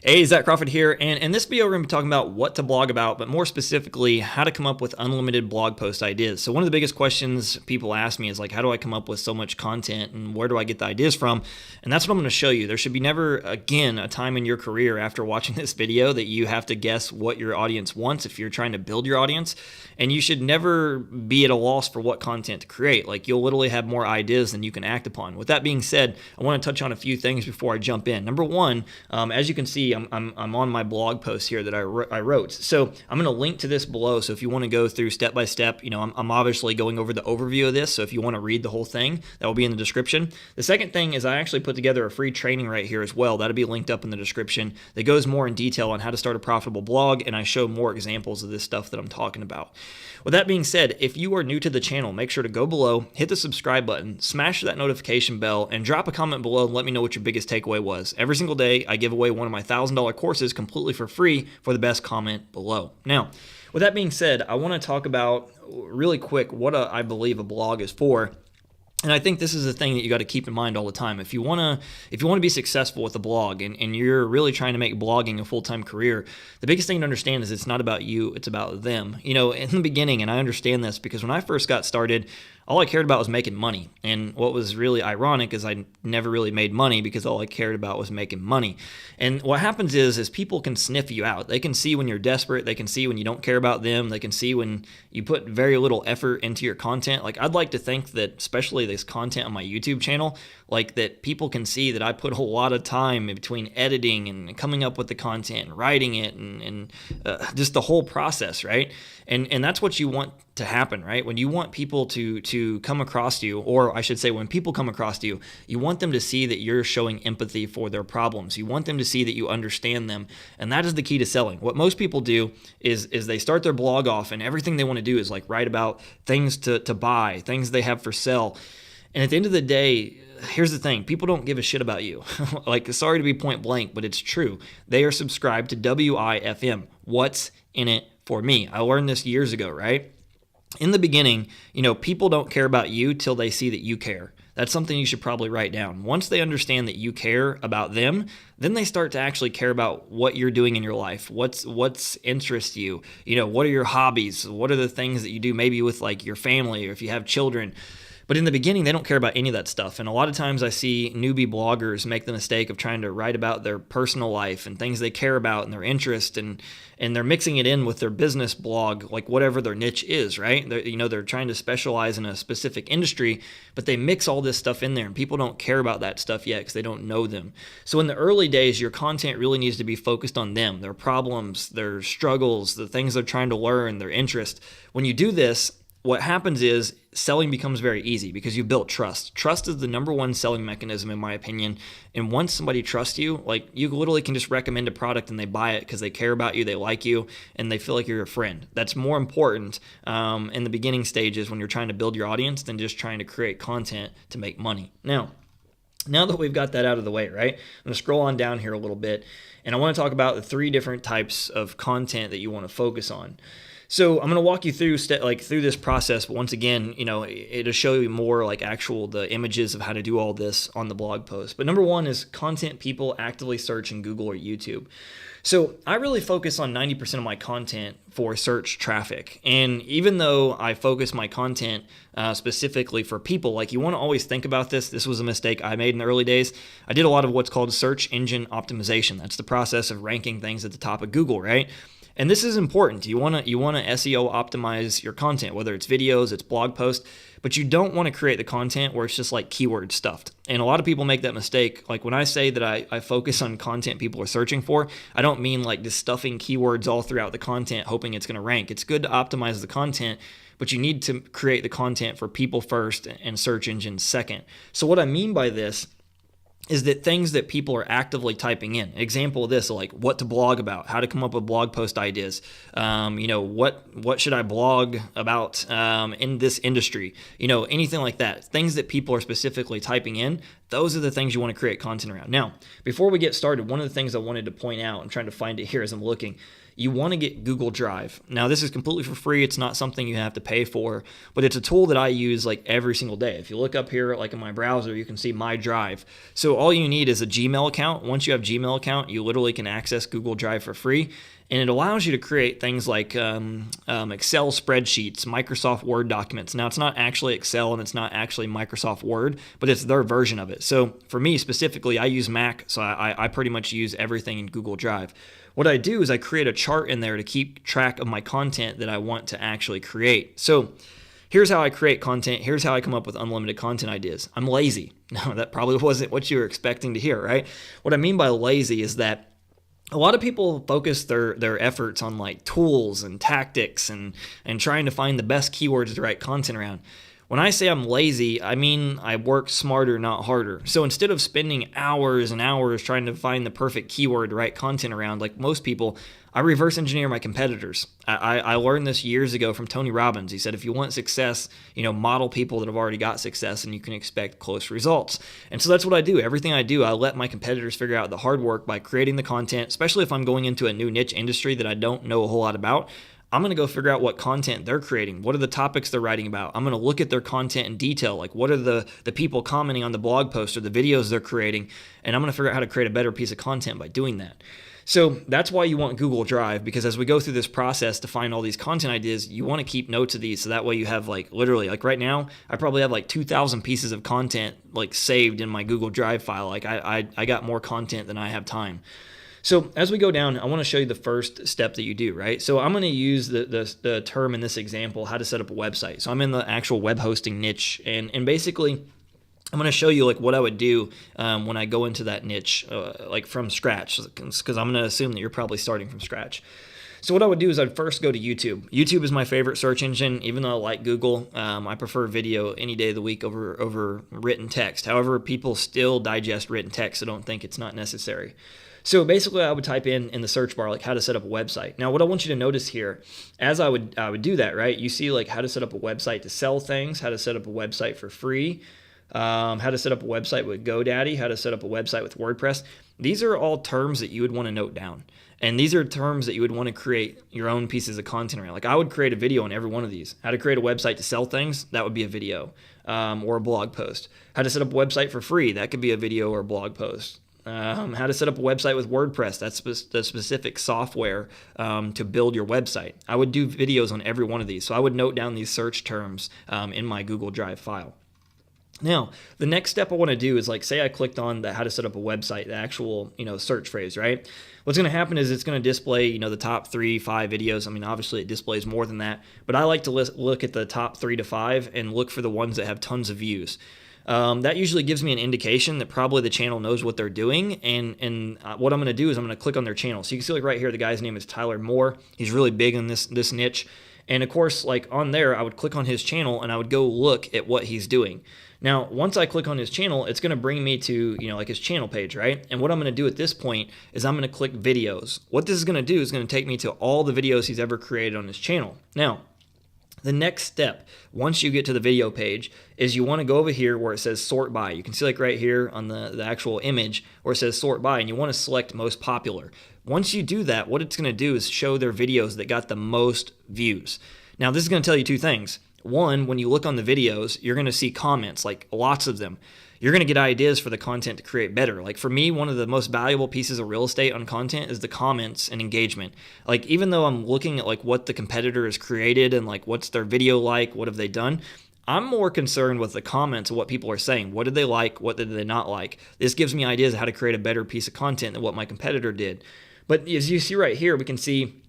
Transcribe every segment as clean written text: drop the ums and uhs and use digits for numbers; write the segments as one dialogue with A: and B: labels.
A: Hey, Zach Crawford here, and in this video we're going to be talking about what to blog about, but more specifically, how to come up with unlimited blog post ideas. So one of the biggest questions people ask me is like, how do I come up with so much content and where do I get the ideas from? And that's what I'm going to show you. There should be never, again, a time in your career after watching this video that you have to guess what your audience wants if you're trying to build your audience. And you should never be at a loss for what content to create. Like, you'll literally have more ideas than you can act upon. With that being said, I want to touch on a few things before I jump in. Number one, as you can see, I'm on my blog post here that I wrote. So I'm going to link to this below. So if you want to go through step by step, I'm obviously going over the overview of this. So if you want to read the whole thing, that will be in the description. The second thing is I actually put together a free training right here as well. That'll be linked up in the description that goes more in detail on how to start a profitable blog. And I show more examples of this stuff that I'm talking about. With that being said, if you are new to the channel, make sure to go below, hit the subscribe button, smash that notification bell, and drop a comment below and let me know what your biggest takeaway was. Every single day, I give away one of my $1,000 courses completely for free for the best comment below. Now, with that being said, I want to talk about really quick what I believe a blog is for. And I think this is a thing that you got to keep in mind all the time. If you want to be successful with a blog and you're really trying to make blogging a full-time career, the biggest thing to understand is it's not about you, it's about them. In the beginning, and I understand this because when I first got started, all I cared about was making money. And what was really ironic is I never really made money because all I cared about was making money. And what happens is people can sniff you out. They can see when you're desperate. They can see when you don't care about them. They can see when you put very little effort into your content. Like, I'd like to think that, especially this content on my YouTube channel, like that people can see that I put a lot of time in between editing and coming up with the content and writing it and just the whole process, right? And that's what you want to happen, right? When you want people to come across you, or I should say when people come across you, you want them to see that you're showing empathy for their problems. You want them to see that you understand them. And that is the key to selling. What most people do is they start their blog off and everything they want to do is like write about things to buy, things they have for sale. And at the end of the day, here's the thing. People don't give a shit about you. Like, sorry to be point blank, but it's true. They are subscribed to WIFM. What's in it for me? I learned this years ago, right? In the beginning, people don't care about you till they see that you care. That's something you should probably write down. Once they understand that you care about them, then they start to actually care about what you're doing in your life. What's interests you? What are your hobbies? What are the things that you do maybe with like your family or if you have children? But in the beginning, they don't care about any of that stuff. And a lot of times I see newbie bloggers make the mistake of trying to write about their personal life and things they care about and their interest, and they're mixing it in with their business blog, like whatever their niche is, right? They're trying to specialize in a specific industry, but they mix all this stuff in there and people don't care about that stuff yet because they don't know them. So in the early days, your content really needs to be focused on them, their problems, their struggles, the things they're trying to learn, their interest. When you do this, what happens is selling becomes very easy because you built trust. Trust is the number one selling mechanism, in my opinion. And once somebody trusts you, like, you literally can just recommend a product and they buy it because they care about you, they like you, and they feel like you're a friend. That's more important in the beginning stages when you're trying to build your audience than just trying to create content to make money. Now that we've got that out of the way, right? I'm going to scroll on down here a little bit, and I want to talk about the 3 different types of content that you want to focus on. So I'm going to walk you through through this process, but once again, it'll show you more like the images of how to do all this on the blog post. But number one is content people actively search in Google or YouTube. So I really focus on 90% of my content for search traffic. And even though I focus my content specifically for people, like, you want to always think about this. This was a mistake I made in the early days. I did a lot of what's called search engine optimization. That's the process of ranking things at the top of Google, right? And this is important. You want to SEO optimize your content, whether it's videos, it's blog posts, but you don't want to create the content where it's just like keyword stuffed. And a lot of people make that mistake. Like, when I say that I focus on content people are searching for, I don't mean like just stuffing keywords all throughout the content hoping it's going to rank. It's good to optimize the content, but you need to create the content for people first and search engines second. So what I mean by this is that things that people are actively typing in. An example of this, like what to blog about, how to come up with blog post ideas, what should I blog about in this industry, anything like that. Things that people are specifically typing in, Those are the things you want to create content around. Now, before we get started, one of the things I wanted to point out, I'm trying to find it here as I'm looking, you want to get Google Drive. Now, this is completely for free. It's not something you have to pay for, but it's a tool that I use like every single day. If you look up here, like in my browser, you can see my Drive. So all you need is a Gmail account. Once you have a Gmail account, you literally can access Google Drive for free. And it allows you to create things like Excel spreadsheets, Microsoft Word documents. Now, it's not actually Excel and it's not actually Microsoft Word, but it's their version of it. So for me specifically, I use Mac, so I pretty much use everything in Google Drive. What I do is I create a chart in there to keep track of my content that I want to actually create. So here's how I create content. Here's how I come up with unlimited content ideas. I'm lazy. No, that probably wasn't what you were expecting to hear, right? What I mean by lazy is that a lot of people focus their efforts on like tools and tactics and trying to find the best keywords to write content around. When I say I'm lazy, I mean I work smarter, not harder. So instead of spending hours and hours trying to find the perfect keyword to write content around, like most people, I reverse engineer my competitors. I learned this years ago from Tony Robbins. He said, if you want success, model people that have already got success and you can expect close results. And so that's what I do. Everything I do, I let my competitors figure out the hard work by creating the content, especially if I'm going into a new niche industry that I don't know a whole lot about. I'm going to go figure out what content they're creating. What are the topics they're writing about? I'm going to look at their content in detail. Like what are the people commenting on the blog post or the videos they're creating? And I'm going to figure out how to create a better piece of content by doing that. So that's why you want Google Drive, because as we go through this process to find all these content ideas, you want to keep notes of these. So that way you have like literally like right now, I probably have like 2,000 pieces of content like saved in my Google Drive file. Like I got more content than I have time. So as we go down, I want to show you the first step that you do, right? So I'm going to use the term in this example, how to set up a website. So I'm in the actual web hosting niche, and basically I'm going to show you like what I would do when I go into that niche like from scratch, because I'm going to assume that you're probably starting from scratch. So what I would do is I'd first go to YouTube. YouTube is my favorite search engine, even though I like Google. I prefer video any day of the week over written text. However, people still digest written text, so don't think it's not necessary. So basically, I would type in the search bar like how to set up a website. Now, what I want you to notice here, as I would do that, right? You see like how to set up a website to sell things, how to set up a website for free, how to set up a website with GoDaddy, how to set up a website with WordPress. These are all terms that you would want to note down. And these are terms that you would want to create your own pieces of content around. Like I would create a video on every one of these. How to create a website to sell things, that would be a video or a blog post. How to set up a website for free, that could be a video or a blog post. How to set up a website with WordPress, that's the specific software to build your website. I would do videos on every one of these. So I would note down these search terms in my Google Drive file. Now, the next step I want to do is like, say I clicked on the how to set up a website, the actual, search phrase, right? What's going to happen is it's going to display, the top 3-5 videos. I mean, obviously it displays more than that, but I like to look at the top 3 to 5 and look for the ones that have tons of views. That usually gives me an indication that probably the channel knows what they're doing, and what I'm going to do is I'm going to click on their channel. So you can see like right here, the guy's name is Tyler Moore. He's really big in this niche. And of course, like on there, I would click on his channel and I would go look at what he's doing. Now, once I click on his channel, it's going to bring me to, like his channel page, right? And what I'm going to do at this point is I'm going to click videos. What this is going to do is going to take me to all the videos he's ever created on his channel. Now, the next step, once you get to the video page, is you want to go over here where it says sort by. You can see like right here on the actual image where it says sort by, and you want to select most popular. Once you do that, what it's going to do is show their videos that got the most views. Now, this is going to tell you two things. One, when you look on the videos, you're going to see comments, like lots of them. You're going to get ideas for the content to create better. Like for me, one of the most valuable pieces of real estate on content is the comments and engagement. Like even though I'm looking at like what the competitor has created and like what's their video like, what have they done, I'm more concerned with the comments of what people are saying. What did they like? What did they not like? This gives me ideas of how to create a better piece of content than what my competitor did. But as you see right here, we can see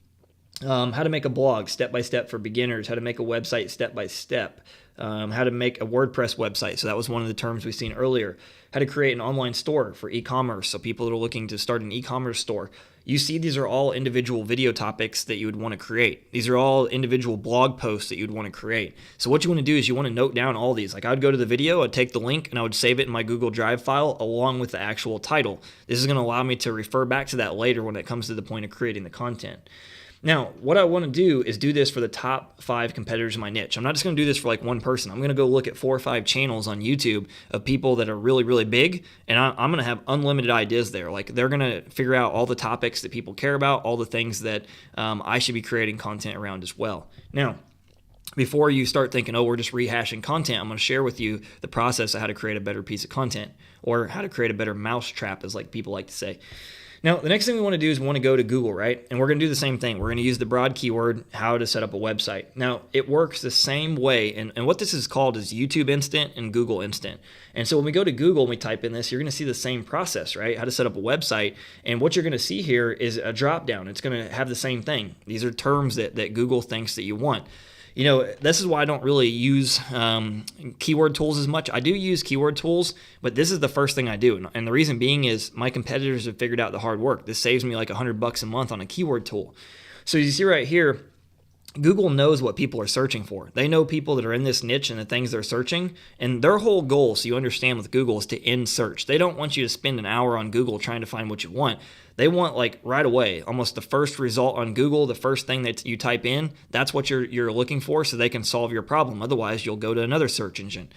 A: how to make a blog step-by-step for beginners, how to make a website step-by-step, how to make a WordPress website. So that was one of the terms we've seen earlier. How to create an online store for e-commerce. So people that are looking to start an e-commerce store. You see these are all individual video topics that you would want to create. These are all individual blog posts that you'd want to create. So what you want to do is you want to note down all these. Like I would go to the video, I'd take the link, and I would save it in my Google Drive file along with the actual title. This is going to allow me to refer back to that later when it comes to the point of creating the content. Now, what I want to do is do this for the top 5 competitors in my niche. I'm not just going to do this for like one person. I'm going to go look at 4 or 5 channels on YouTube of people that are really, really big, and I'm going to have unlimited ideas there. Like, they're going to figure out all the topics that people care about, all the things that I should be creating content around as well. Now, before you start thinking, oh, we're just rehashing content, I'm going to share with you the process of how to create a better piece of content, or how to create a better mousetrap, as like people like to say. Now, the next thing we want to do is we want to go to Google, right? And we're going to do the same thing. We're going to use the broad keyword, how to set up a website. Now, it works the same way. And what this is called is YouTube Instant and Google Instant. And so when we go to Google and we type in this, you're going to see the same process, right? How to set up a website. And what you're going to see here is a drop down. It's going to have the same thing. These are terms that Google thinks that you want. You know, this is why I don't really use keyword tools as much. I do use keyword tools, but this is the first thing I do. And the reason being is my competitors have figured out the hard work. This saves me like $100 a month on a keyword tool. So you see right here, Google knows what people are searching for. They know people that are in this niche and the things they're searching. And their whole goal, so you understand with Google, is to end search. They don't want you to spend an hour on Google trying to find what you want. They want like right away, almost the first result on Google, the first thing that you type in, that's what you're looking for, so they can solve your problem. Otherwise, you'll go to another search engine.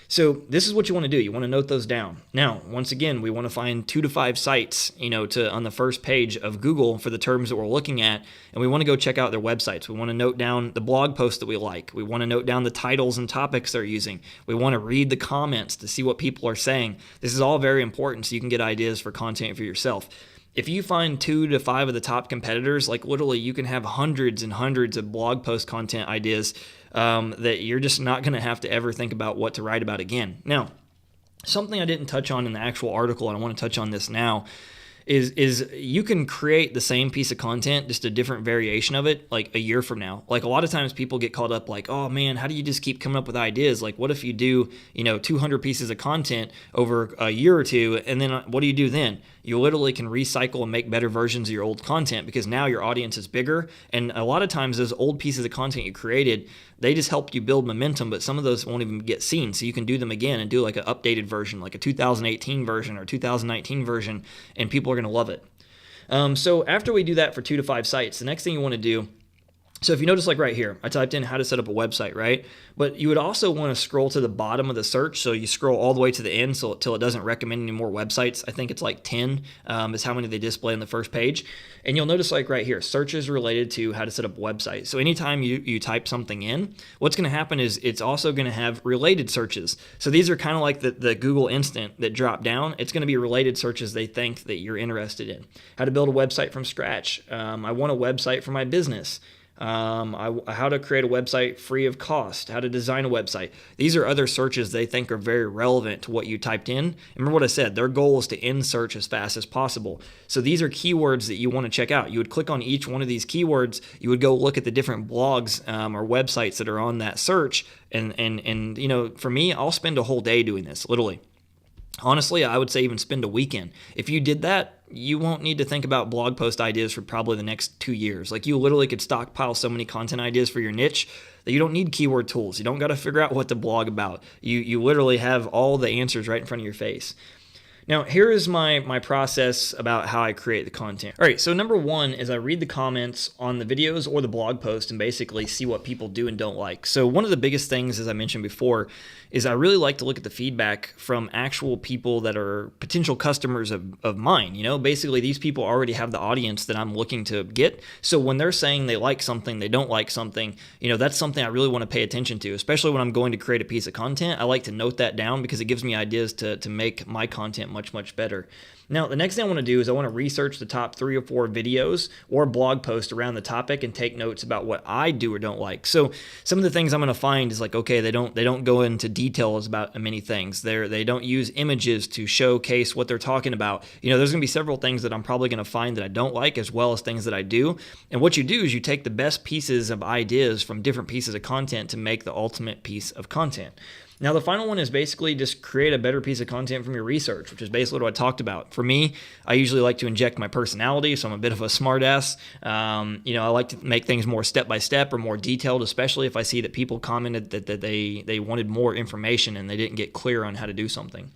A: So this is what you want to do. You want to note those down. Now, once again, we want to find 2 to 5 sites, on the first page of Google for the terms that we're looking at, and we want to go check out their websites. We want to note down the blog posts that we like. We want to note down the titles and topics they're using. We want to read the comments to see what people are saying. This is all very important so you can get ideas for content for yourself. If you find 2 to 5 of the top competitors, like literally you can have hundreds and hundreds of blog post content ideas that you're just not going to have to ever think about what to write about again. Now, something I didn't touch on in the actual article, and I want to touch on this now, is you can create the same piece of content, just a different variation of it, like a year from now. Like a lot of times people get caught up like, oh man, how do you just keep coming up with ideas? Like what if you do, 200 pieces of content over a year or two, and then what do you do then? You literally can recycle and make better versions of your old content because now your audience is bigger. And a lot of times those old pieces of content you created, they just helped you build momentum, but some of those won't even get seen. So you can do them again and do like an updated version, like a 2018 version or 2019 version, and people are going to love it. So after we do that for 2 to 5 sites, the next thing you want to do, so if you notice like right here, I typed in how to set up a website, right? But you would also want to scroll to the bottom of the search. So you scroll all the way to the end till it doesn't recommend any more websites. I think it's like 10 is how many they display on the first page. And you'll notice like right here, searches related to how to set up a website. So anytime you type something in, what's going to happen is it's also going to have related searches. So these are kind of like the Google Instant that drop down. It's going to be related searches they think that you're interested in. How to build a website from scratch. I want a website for my business. How to create a website free of cost, how to design a website. These are other searches they think are very relevant to what you typed in. And remember what I said, their goal is to end search as fast as possible. So these are keywords that you want to check out. You would click on each one of these keywords, you would go look at the different blogs or websites that are on that search. And for me, I'll spend a whole day doing this, literally. Honestly, I would say even spend a weekend. If you did that, you won't need to think about blog post ideas for probably the next 2 years. Like you literally could stockpile so many content ideas for your niche that you don't need keyword tools. You don't got to figure out what to blog about. You literally have all the answers right in front of your face. Now, here is my process about how I create the content. All right, so number 1 is I read the comments on the videos or the blog post and basically see what people do and don't like. So one of the biggest things, as I mentioned before, is I really like to look at the feedback from actual people that are potential customers of mine. Basically these people already have the audience that I'm looking to get. So when they're saying they like something, they don't like something, that's something I really want to pay attention to, especially when I'm going to create a piece of content. I like to note that down because it gives me ideas to make my content much better. Now, the next thing I want to do is I want to research the top 3 or 4 videos or blog posts around the topic and take notes about what I do or don't like. So some of the things I'm going to find is like, okay, they don't go into details about many things. They don't use images to showcase what they're talking about. There's going to be several things that I'm probably going to find that I don't like, as well as things that I do. And what you do is you take the best pieces of ideas from different pieces of content to make the ultimate piece of content. Now, the final one is basically just create a better piece of content from your research, which is basically what I talked about. For me, I usually like to inject my personality, so I'm a bit of a smartass. I like to make things more step-by-step or more detailed, especially if I see that people commented that they wanted more information and they didn't get clear on how to do something.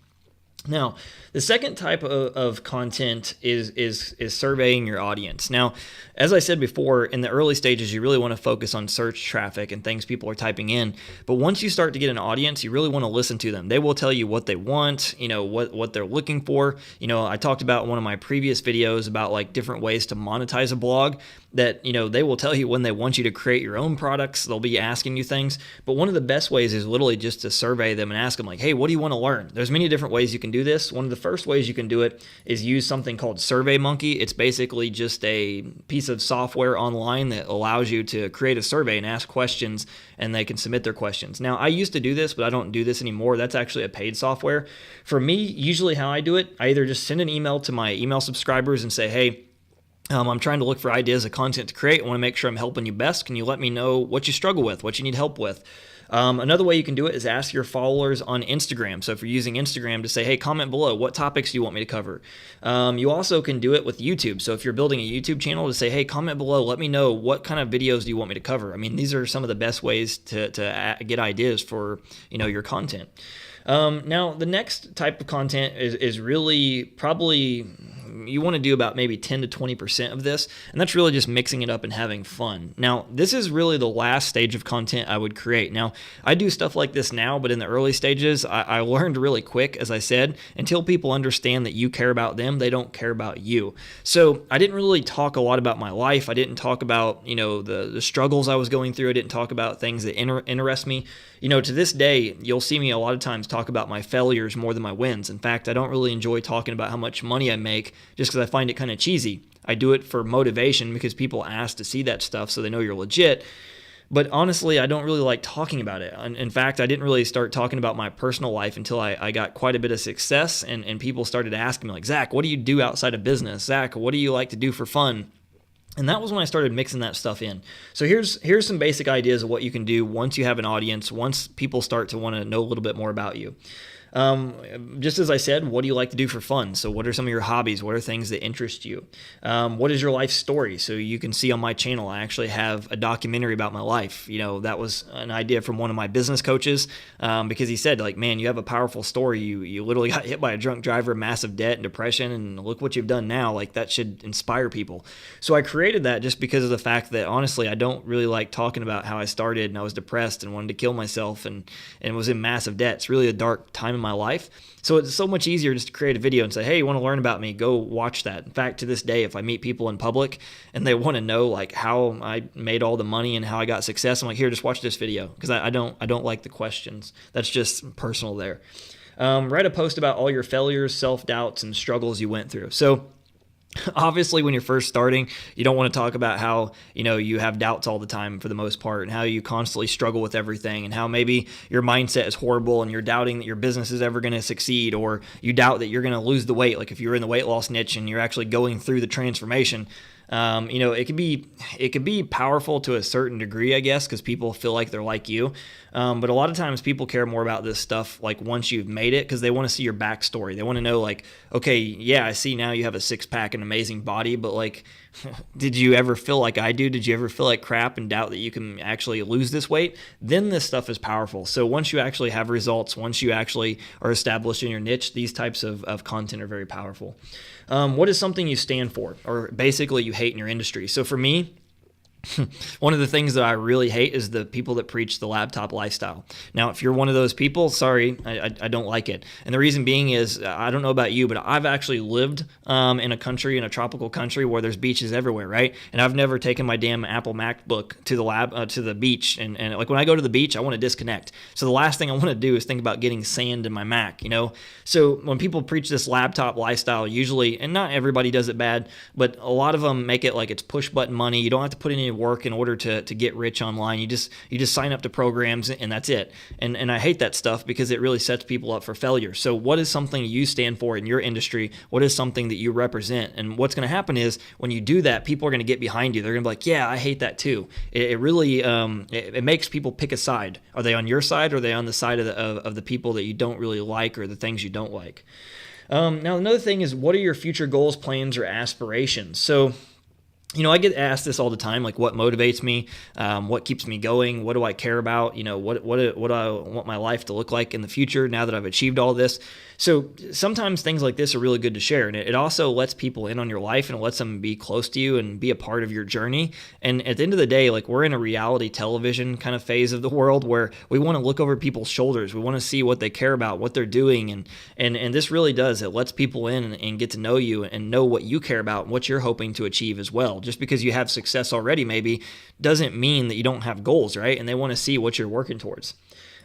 A: Now, the second type of content is surveying your audience. Now, as I said before, in the early stages, you really want to focus on search traffic and things people are typing in. But once you start to get an audience, you really want to listen to them. They will tell you what they want, what they're looking for. I talked about in one of my previous videos about like different ways to monetize a blog that, they will tell you when they want you to create your own products. They'll be asking you things. But one of the best ways is literally just to survey them and ask them like, hey, what do you want to learn? There's many different ways you can do this. One of the first ways you can do it is use something called SurveyMonkey. It's basically just a piece of software online that allows you to create a survey and ask questions, and they can submit their questions. Now, I used to do this, but I don't do this anymore. That's actually a paid software. For me, usually how I do it, I either just send an email to my email subscribers and say, hey, I'm trying to look for ideas of content to create. I want to make sure I'm helping you best. Can you let me know what you struggle with, what you need help with? Another way you can do it is ask your followers on Instagram. So if you're using Instagram, to say, hey, comment below, what topics do you want me to cover? You also can do it with YouTube. So if you're building a YouTube channel, to say, hey, comment below, let me know what kind of videos do you want me to cover? I mean, these are some of the best ways to get ideas for, your content. Now, the next type of content is really probably you want to do about maybe 10 to 20% of this, and that's really just mixing it up and having fun. Now, this is really the last stage of content I would create. Now, I do stuff like this now, but in the early stages, I learned really quick, as I said, until people understand that you care about them, they don't care about you. So I didn't really talk a lot about my life. I didn't talk about, the struggles I was going through. I didn't talk about things that interest me. To this day, you'll see me a lot of times talk about my failures more than my wins. In fact, I don't really enjoy talking about how much money I make just because I find it kind of cheesy. I do it for motivation because people ask to see that stuff so they know you're legit. But honestly, I don't really like talking about it. In fact, I didn't really start talking about my personal life until I got quite a bit of success and people started asking me like, Zach, what do you do outside of business? Zach, what do you like to do for fun? And that was when I started mixing that stuff in. So here's some basic ideas of what you can do once you have an audience, once people start to want to know a little bit more about you. Just as I said, what do you like to do for fun? So what are some of your hobbies? What are things that interest you? What is your life story? So you can see on my channel, I actually have a documentary about my life. That was an idea from one of my business coaches, because he said like, man, you have a powerful story. You literally got hit by a drunk driver, massive debt and depression, and look what you've done now. Like that should inspire people. So I created that just because of the fact that honestly, I don't really like talking about how I started and I was depressed and wanted to kill myself and was in massive debt. It's really a dark time in my life. So it's so much easier just to create a video and say, hey, you want to learn about me? Go watch that. In fact, to this day, if I meet people in public and they want to know like how I made all the money and how I got success, I'm like, here, just watch this video, because I don't like the questions. That's just personal there. Write a post about all your failures, self-doubts, and struggles you went through. So obviously, when you're first starting, you don't want to talk about how, you have doubts all the time for the most part, and how you constantly struggle with everything, and how maybe your mindset is horrible and you're doubting that your business is ever going to succeed, or you doubt that you're going to lose the weight. Like if you're in the weight loss niche and you're actually going through the transformation, it could be powerful to a certain degree, I guess, because people feel like they're like you. But a lot of times people care more about this stuff like once you've made it, because they want to see your backstory. They want to know like, okay, yeah, I see now you have a six-pack and amazing body, but like, did you ever feel like I do? Did you ever feel like crap and doubt that you can actually lose this weight? Then this stuff is powerful. So once you actually have results, once you actually are established in your niche, these types of content are very powerful. What is something you stand for, or basically you hate in your industry? So for me, one of the things that I really hate is the people that preach the laptop lifestyle. Now, if you're one of those people, sorry, I don't like it. And the reason being is, I don't know about you, but I've actually lived in a tropical country where there's beaches everywhere, right? And I've never taken my damn Apple MacBook to the beach. And like when I go to the beach, I want to disconnect. So the last thing I want to do is think about getting sand in my Mac, So when people preach this laptop lifestyle, usually, and not everybody does it bad, but a lot of them make it like it's push button money. You don't have to put any work in order to get rich online. You just sign up to programs and that's it. And I hate that stuff because it really sets people up for failure. So what is something you stand for in your industry? What is something that you represent? And what's going to happen is when you do that, people are going to get behind you. They're going to be like, yeah, I hate that too. It really it makes people pick a side. Are they on your side, or are they on the side of the people that you don't really like, or the things you don't like? Now, another thing is, what are your future goals, plans, or aspirations? So I get asked this all the time, like what motivates me, what keeps me going, what do I care about, what do I want my life to look like in the future now that I've achieved all this. So sometimes things like this are really good to share, and it also lets people in on your life and it lets them be close to you and be a part of your journey. And at the end of the day, like we're in a reality television kind of phase of the world where we want to look over people's shoulders. We want to see what they care about, what they're doing, and this really does. It lets people in and get to know you and know what you care about and what you're hoping to achieve as well. Just because you have success already maybe doesn't mean that you don't have goals, right? And they want to see what you're working towards.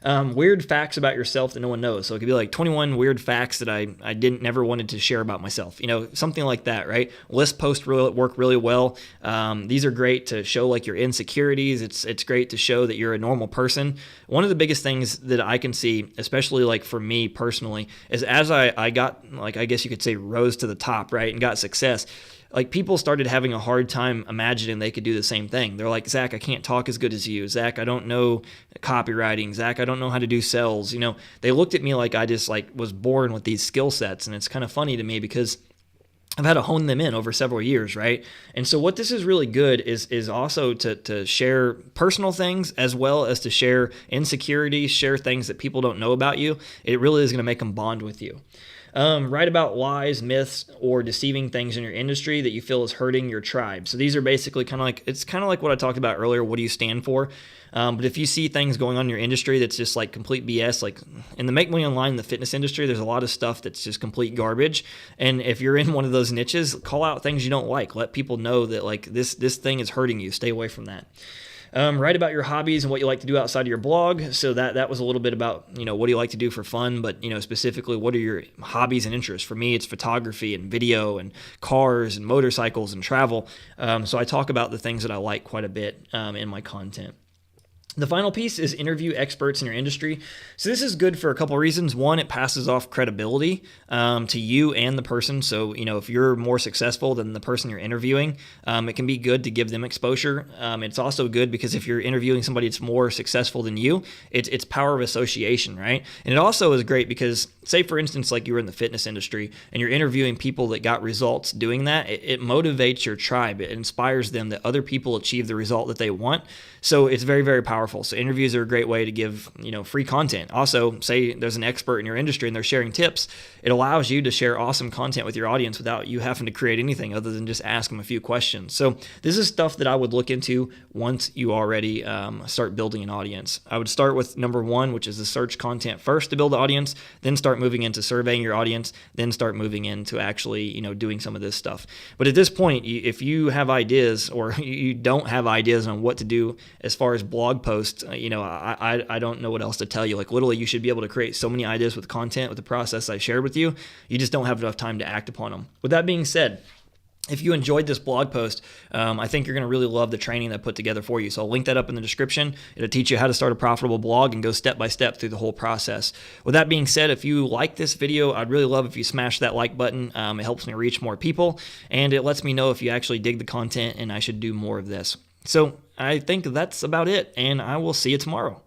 A: Weird facts about yourself that no one knows. So it could be like 21 weird facts that I never wanted to share about myself. Something like that, right? List posts work really well. These are great to show like your insecurities. It's great to show that you're a normal person. One of the biggest things that I can see, especially like for me personally, is as I got, like, I guess you could say, rose to the top, right, and got success, like people started having a hard time imagining they could do the same thing. They're like, Zach, I can't talk as good as you. Zach, I don't know copywriting. Zach, I don't know how to do sales. They looked at me like I just like was born with these skill sets. And it's kind of funny to me because I've had to hone them in over several years, right? And so what this is really good is also to share personal things as well as to share insecurities, share things that people don't know about you. It really is going to make them bond with you. Write about lies, myths, or deceiving things in your industry that you feel is hurting your tribe. So these are basically kind of like what I talked about earlier. What do you stand for? But if you see things going on in your industry that's just like complete BS, like in the make money online, the fitness industry, there's a lot of stuff that's just complete garbage. And if you're in one of those niches, call out things you don't like. Let people know that like this thing is hurting you. Stay away from that. Write about your hobbies and what you like to do outside of your blog. So that was a little bit about, what do you like to do for fun, but, specifically what are your hobbies and interests? For me, it's photography and video and cars and motorcycles and travel. So I talk about the things that I like quite a bit in my content. The final piece is interview experts in your industry. So this is good for a couple of reasons. One, it passes off credibility to you and the person. So, if you're more successful than the person you're interviewing, it can be good to give them exposure. It's also good because if you're interviewing somebody that's more successful than you, it's power of association, right? And it also is great because, say for instance, like you were in the fitness industry and you're interviewing people that got results doing that, it motivates your tribe. It inspires them that other people achieve the result that they want. So it's very, very powerful. So interviews are a great way to give, free content. Also, say there's an expert in your industry and they're sharing tips. It allows you to share awesome content with your audience without you having to create anything other than just ask them a few questions. So this is stuff that I would look into once you already start building an audience. I would start with number one, which is the search content first to build the audience, then start moving into surveying your audience, then start moving into actually, doing some of this stuff. But at this point, if you have ideas or you don't have ideas on what to do as far as blog posts, I don't know what else to tell you. Like literally, you should be able to create so many ideas with content with the process I shared with you. You just don't have enough time to act upon them. With that being said, if you enjoyed this blog post, I think you're going to really love the training that I put together for you. So I'll link that up in the description. It'll teach you how to start a profitable blog and go step by step through the whole process. With that being said, if you like this video, I'd really love if you smash that like button. It helps me reach more people, and it lets me know if you actually dig the content and I should do more of this. So I think that's about it, and I will see you tomorrow.